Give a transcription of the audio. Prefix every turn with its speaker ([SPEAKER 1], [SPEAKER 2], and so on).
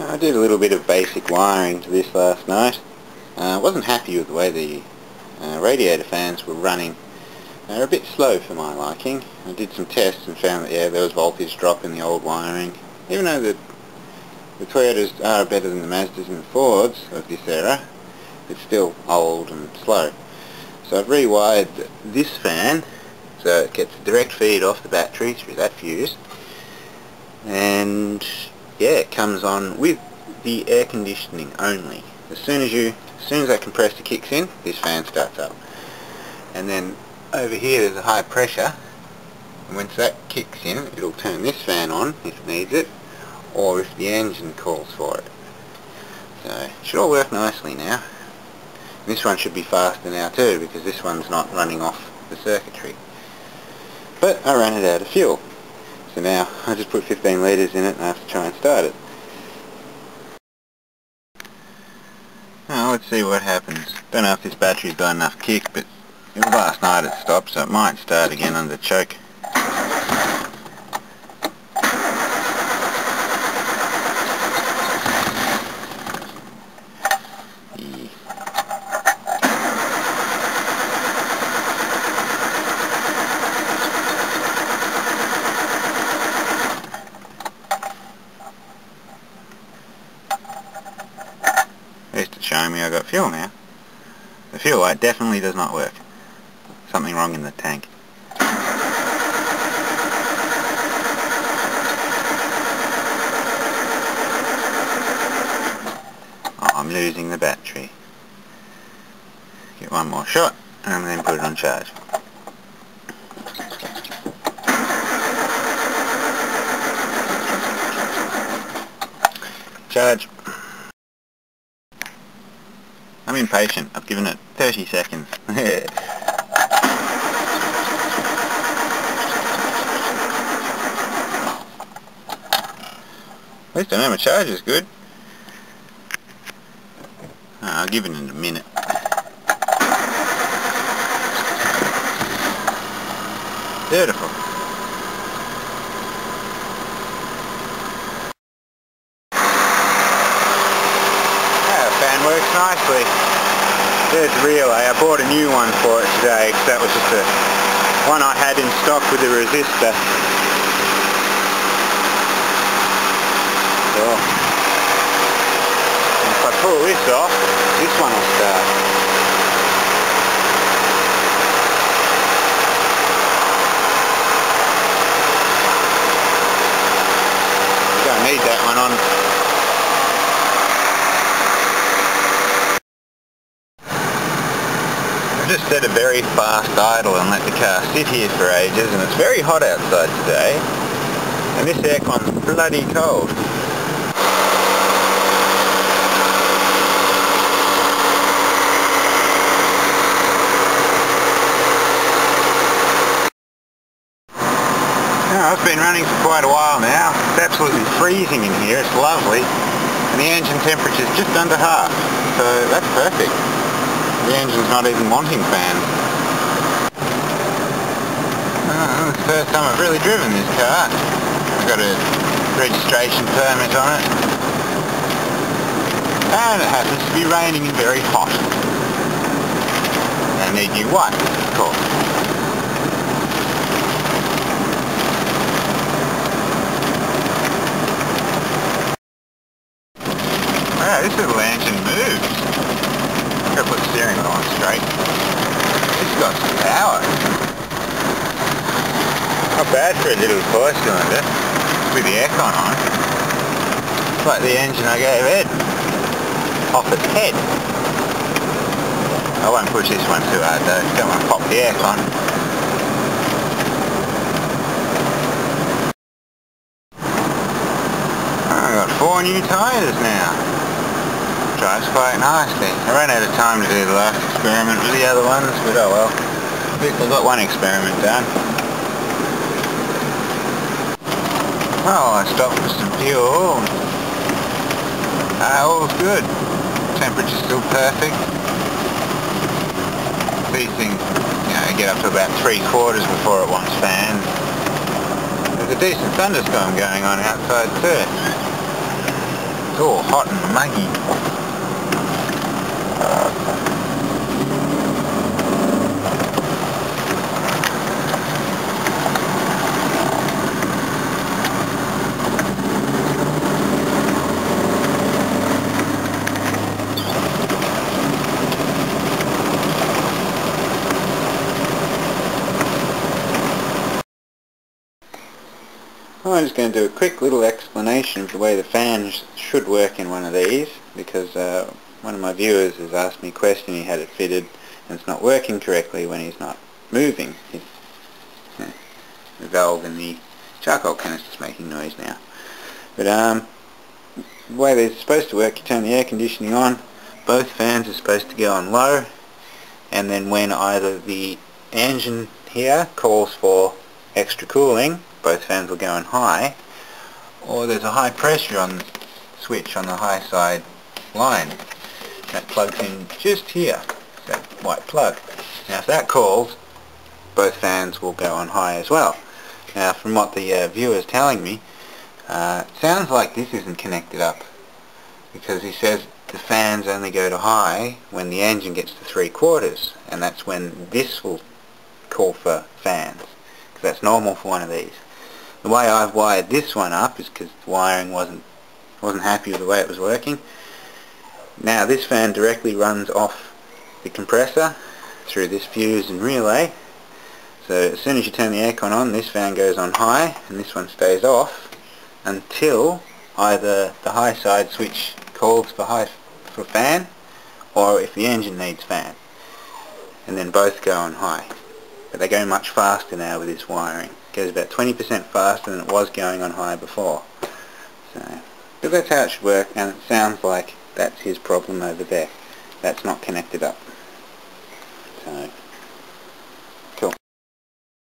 [SPEAKER 1] I did a little bit of basic wiring to this last night. I wasn't happy with the way the radiator fans were running. They're a bit slow for my liking. I did some tests and found that there was voltage drop in the old wiring. Even though the Toyotas are better than the Mazdas and the Fords of this era, it's still old and slow. So I've rewired this fan so it gets a direct feed off the battery through that fuse, and yeah, it comes on with the air conditioning only. As soon as that compressor kicks in, this fan starts up. And then over here there's a high pressure, and once that kicks in, it'll turn this fan on if it needs it, or if the engine calls for it. So it should all work nicely now. And this one should be faster now too, because this one's not running off the circuitry. But I ran it out of fuel. So now I just put 15 litres in it and I have to try and start it. Now let's see what happens. Don't know if this battery's got enough kick, but last night it stopped, so it might start again under choke. It's showing me I got fuel now. The fuel light definitely does not work. Something wrong in the tank. Oh, I'm losing the battery. Get one more shot and then put it on charge. Charge. I'm impatient. I've given it 30 seconds. At least I know my charge is good. I'll give it in a minute. Beautiful. Fan works nicely. There's the relay. I bought a new one for it today because that was just the one I had in stock with the resistor. So if I pull this off, this one will start. You don't need that one on. Just set a very fast idle and let the car sit here for ages, and it's very hot outside today, and this aircon's bloody cold. Now, I've been running for quite a while now. It's absolutely freezing in here, it's lovely, and the engine temperature's just under half, so that's perfect. The engine's not even wanting fans. It's the first time I've really driven this car. I've got a registration permit on it. And it happens to be raining and very hot. And I need new wipes, of course. Wow, this little engine moves. I've got to put the steering wheel on straight. It's got some power. Not bad for a little toy cylinder with the aircon on. It's like the engine I gave Ed off its head. I won't push this one too hard though, don't want to pop the aircon. I've got 4 new tyres now. Drives quite nicely. I ran out of time to do the last experiment with the other ones, but oh well. At least I got one experiment done. Oh, I stopped for some fuel. All's good. Temperature's still perfect. These things, get up to about 3/4 before it wants fans. There's a decent thunderstorm going on outside too. all hot and muggy. I'm just going to do a quick little explanation of the way the fans should work in one of these, because one of my viewers has asked me a question. He had it fitted and it's not working correctly when he's not moving. The valve in the charcoal canister's making noise now. But the way they're supposed to work, you turn the air conditioning on, both fans are supposed to go on low, and then when either the engine here calls for extra cooling, both fans will go on high, or there's a high pressure on the switch on the high side line that plugs in just here, that white plug. Now if that calls, both fans will go on high as well. Now from what the viewer is telling me, it sounds like this isn't connected up, because he says the fans only go to high when the engine gets to 3/4, and that's when this will call for fans, because that's normal for one of these. The way I've wired this one up is because the wiring wasn't happy with the way it was working. Now this fan directly runs off the compressor through this fuse and relay, so as soon as you turn the aircon on, this fan goes on high and this one stays off until either the high side switch calls for fan, or if the engine needs fan, and then both go on high. But they go much faster now with this wiring. It goes about 20% faster than it was going on high before. But that's how it should work, and it sounds like that's his problem over there. That's not connected up. So